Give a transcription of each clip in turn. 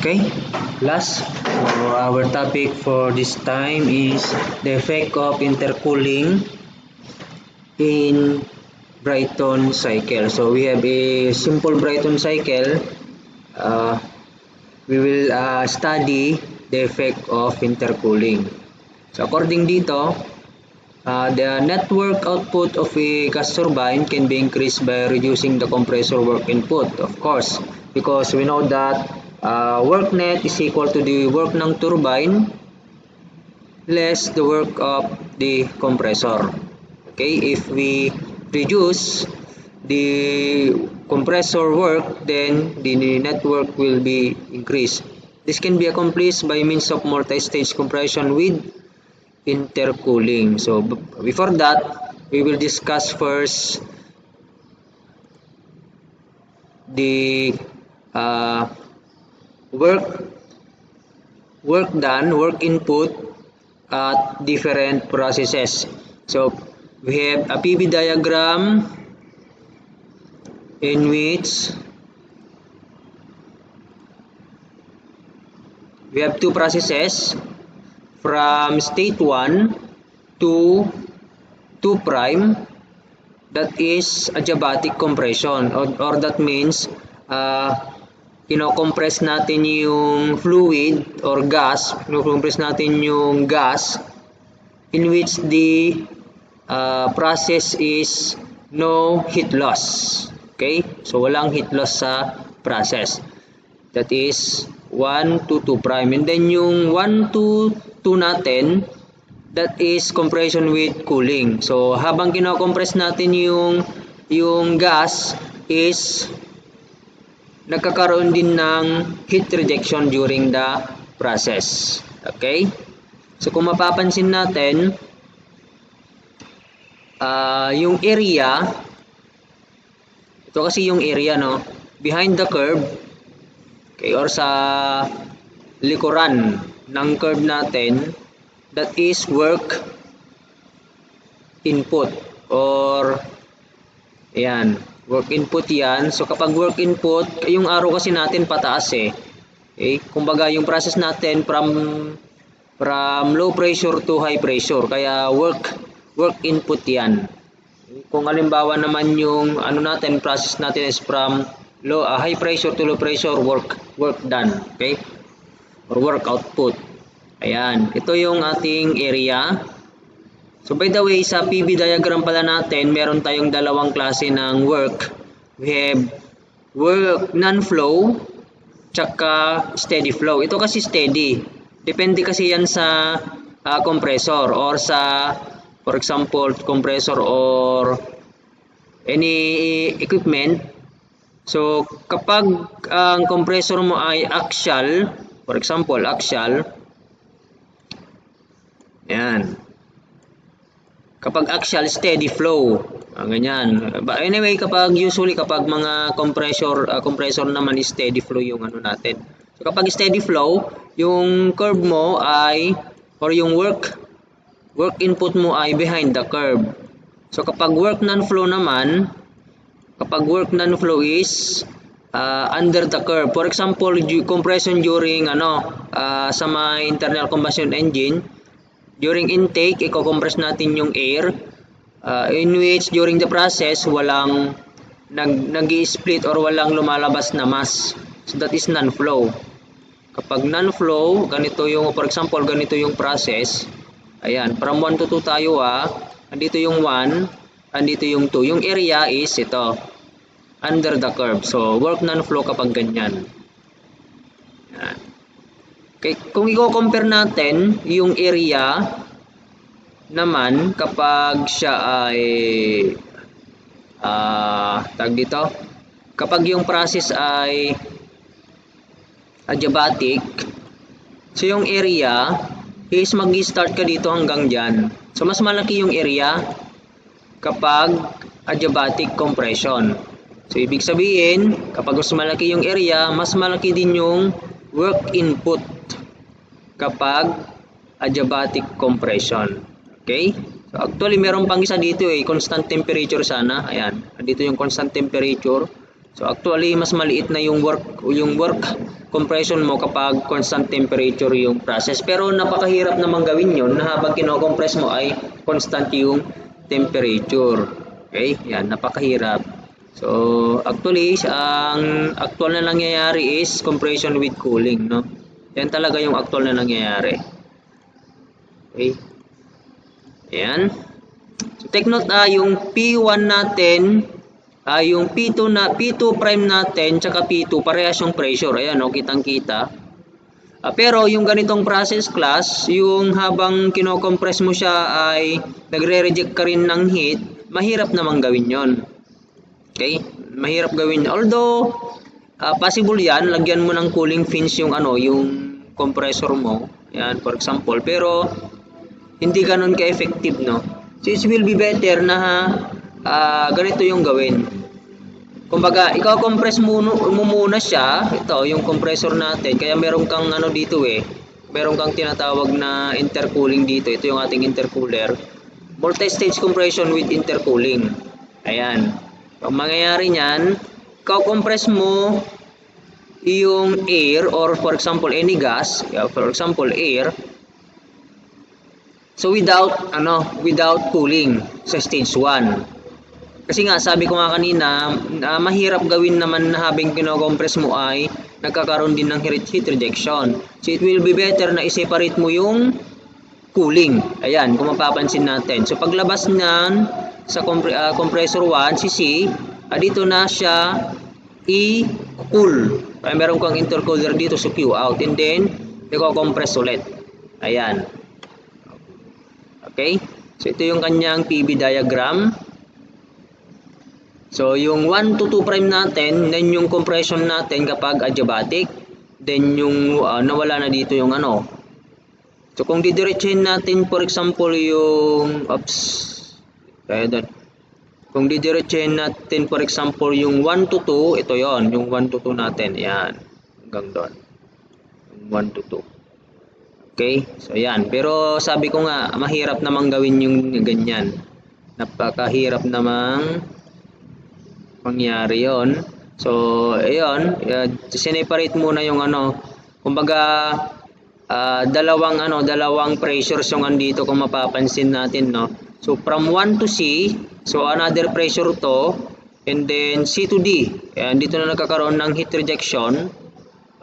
Okay, last, so our topic for this time is the effect of intercooling in Brighton cycle. So we have a simple Brighton cycle. We will study the effect of intercooling. So according dito, the network output of a gas turbine can be increased by reducing the compressor work input, of course, because we know that work net is equal to the work ng turbine less the work of the compressor. Okay, if we reduce the compressor work, then the network will be increased. This can be accomplished by means of multi-stage compression with intercooling. So before that, we will discuss first the work done, work input at different processes. So we have a PV diagram in which we have two processes from state 1 to 2 prime, that is adiabatic compression, or that means compress natin yung fluid or gas, compress natin yung gas in which the process is no heat loss. Okay, so walang heat loss sa process. That is 1 to 2 prime. And then yung 1 to 2 natin, that is compression with cooling. So habang kino-compress natin yung gas is nagkakaroon din ng heat rejection during the process. Okay? So kung mapapansin natin, yung area, ito kasi yung area, no, behind the curve, okay, or sa likuran ng curve natin, that is work input, or ayan, work input yan. So kapag work input, yung arrow kasi natin pataas okay? Kumbaga yung process natin from low pressure to high pressure, kaya work input yan. Kung halimbawa naman yung natin, process natin is from high pressure to low pressure, work done, okay, or work output. Ayan, ito yung ating area. So by the way, sa PV diagram pala natin, meron tayong dalawang klase ng work. We have work non-flow tsaka steady flow. Ito kasi steady. Depende kasi yan sa compressor, or sa, for example, compressor or any equipment. So kapag ang compressor mo ay axial, for example, axial, yan. Kapag axial, steady flow. Ganyan. But anyway, usually kapag mga compressor naman is steady flow yung natin. So kapag steady flow, yung curve mo ay, or yung work input mo ay behind the curve. So kapag work non-flow naman, kapag work non-flow is under the curve. For example, compression during sa mga internal combustion engine, during intake, i-compress natin yung air, in which during the process walang nag-i-split or walang lumalabas na mass. So that is non-flow. Kapag non-flow, ganito yung, for example, ganito yung process. Ayan, from 1 to 2 tayo andito yung 1, andito yung 2. Yung area is ito, under the curve. So work non-flow kapag ganyan. Ayan. Okay, kung i-compare natin yung area naman kapag siya ay tag dito, kapag yung process ay adiabatic, so yung area is mag-start ka dito hanggang dyan. So mas malaki yung area kapag adiabatic compression. So ibig sabihin, kapag mas malaki yung area, mas malaki din yung work input kapag adiabatic compression. Okay? So actually meron pang isa dito constant temperature sana. Ayan, dito yung constant temperature. So actually mas maliit na yung work compression mo kapag constant temperature yung process. Pero napakahirap naman gawin yun na habang kino-compress mo ay constant yung temperature. Okay? Yan, napakahirap. So actually ang actual na nangyayari is compression with cooling, no? Yan talaga yung actual na nangyayari. Okay? Ayan. So take note yung P1 natin, yung P2 prime natin tsaka P2 parehas yung pressure. Ayan, no, kitang-kita. Pero yung ganitong process class, yung habang kino-compress mo siya ay nagre-reject ka rin ng heat, mahirap namang gawin yon. Okay? Mahirap gawin. Although possible yan, lagyan mo ng cooling fins yung yung compressor mo. Yan, for example. Pero hindi ganun ka-effective, no? So it will be better na ganito yung gawin. Kumbaga, ikaw compress mo muna siya. Ito, yung compressor natin. Kaya meron kang dito meron kang tinatawag na intercooling dito. Ito yung ating intercooler. Multi-stage compression with intercooling. Ayan. Ang mangyayari niyan, ikaw compress mo yung air or for example any gas, for example air. So without cooling sa stage 1. Kasi nga sabi ko nga kanina, mahirap gawin naman na habang kino-compress mo ay nagkakaroon din ng heat rejection. So it will be better na i-separate mo yung cooling. Ayan, kung mapapansin natin. So paglabas niyan sa compressor 1, si C, dito na siya i-cool. Meron kang intercooler dito sa Q out and then i-compress ulit. Ayan. Okay? So ito yung kanyang PV diagram. So yung 1 to 2 prime natin, then yung compression natin kapag adiabatic, then yung nawala na dito yung So kung didiretsuhin natin for example yung kung didiretsuhin natin for example yung 1 to 2, ito yon, yung 1 to 2 natin, yan, hanggang doon. Yung 1 to 2. Okay? So yan, pero sabi ko nga mahirap namang gawin yung ganyan. Napakahirap namang mangyari yon. So ayun, sineparate muna yung kumbaga dalawang pressures yung andito kung mapapansin natin, no. So from 1 to C, so another pressure to, and then C to D. Ayan, dito na nagkakaroon ng heat rejection,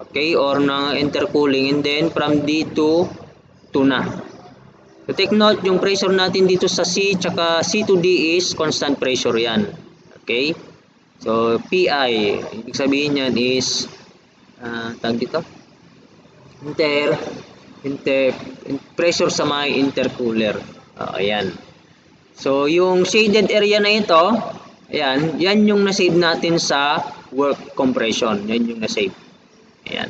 okay, or ng intercooling, and then from D to na. So take note, yung pressure natin dito sa C tsaka C to D is constant pressure yan. Okay? So PI, ibig sabihin yan is tawag dito, pressure sa may intercooler. Ayan. So yung shaded area na ito, ayan, yan yung na-save natin sa work compression. Yan yung na-save. Ayan.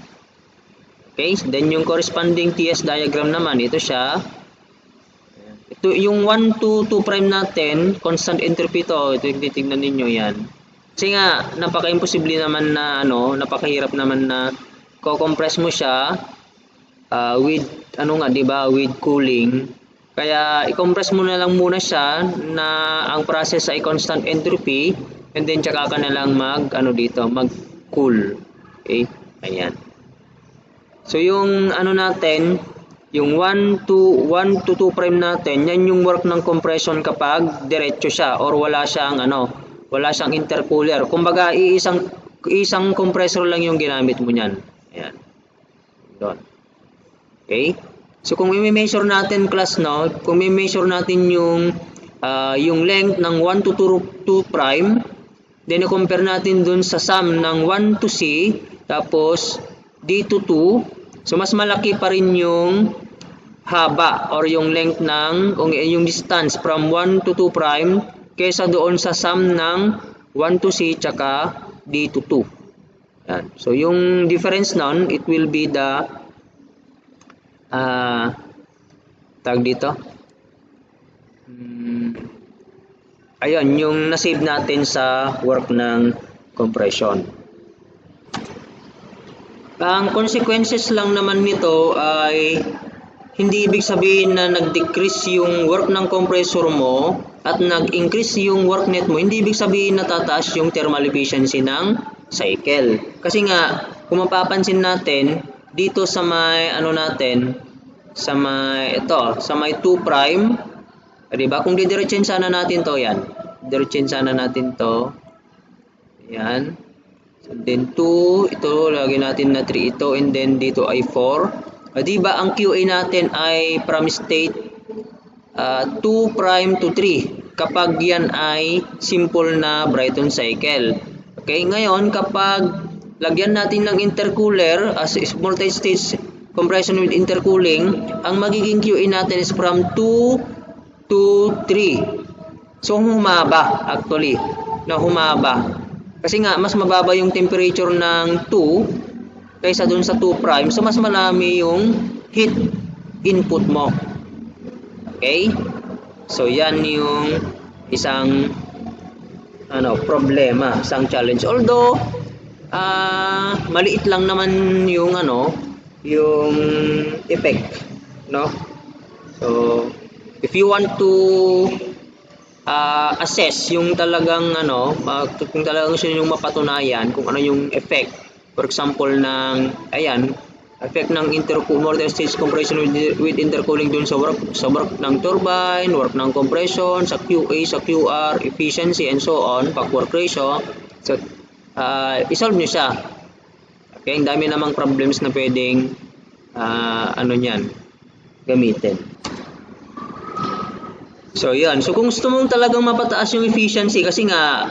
Okay, then yung corresponding TS diagram naman, ito siya. Ito yung 1 to 2 prime natin, constant entropy to. Ito yung titignan ninyo yan. Kasi nga, napaka-imposible naman na napakahirap naman na ko-compress mo siya with with cooling. Kaya i-compress mo na lang muna siya na ang process ay constant entropy, and then tsaka ka na lang mag-cool. Okay? Ayan. So yung natin, yung 1 to 2 prime natin, yan yung work ng compression kapag diretso siya or wala siyang intercooler. Kumbaga isang compressor lang yung ginamit mo niyan. Ayan. Doon. Okay? So kung i-measure natin class, no, kung i-measure natin yung length ng 1 to 2 prime, then i-compare natin dun sa sum ng 1 to C, tapos D to 2, so mas malaki pa rin yung haba or yung length yung distance from 1 to 2 prime kaysa doon sa sum ng 1 to C tsaka D to 2. Yan. So yung difference nun, it will be the tag dito. Ayun, yung na-save natin sa work ng compression. Ang consequences lang naman nito ay hindi ibig sabihin na nag-decrease yung work ng compressor mo at nag-increase yung work net mo. Hindi ibig sabihin na tataas yung thermal efficiency ng cycle. Kasi nga, kung mapapansin natin, dito sa may ano natin, sa may 2 prime, di ba? Kung didiretsin sana natin to, yan. Diretsin sana natin to. Yan. And then 2, ito lagyan natin na 3 ito, and then dito ay 4. Di ba ang QA natin ay from state 2 prime to 3 kapag yan ay simple na Brighton cycle. Okay, ngayon kapag lagyan natin ng intercooler as multi-stage compression with intercooling, ang magiging QA natin is from 2 to 3. So humaba actually, humaba. Kasi nga mas mababa yung temperature ng 2 kaysa dun sa 2 prime, so mas malami yung heat input mo. Okay? So yan yung isang problema, isang challenge. Although maliit lang naman yung yung effect, no? So if you want to assess yung talagang kung talagang gusto niyo mapatunayan kung ano yung effect, for example ng effect ng multi-stage compression with intercooling dun sa work ng turbine, work ng compression, sa QA, sa QR, efficiency and so on, back work ratio. So isolve nyo siya. Okay, ang dami namang problems na pwedeng niyan gamitin. So yan. So kung gusto mong talagang mapataas yung efficiency, kasi nga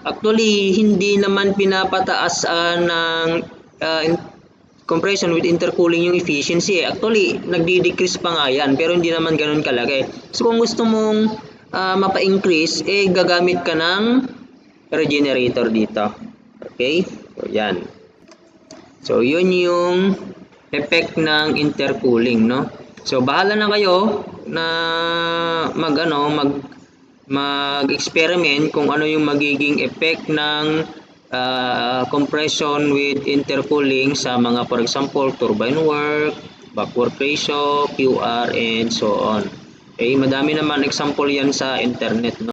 actually hindi naman pinapataas ng compression with intercooling yung efficiency. Actually nagdi-decrease pa nga yan, pero hindi naman ganoon kalaki. So kung gusto mong mapa-increase, gagamit ka ng regenerator dito. Okay? So yan. So yun yung effect ng intercooling, no? So bahala na kayo na mag-experiment kung ano yung magiging effect ng compression with intercooling sa mga, for example, turbine work, back work ratio, QR, and so on. Okay, madami naman example yan sa internet, no?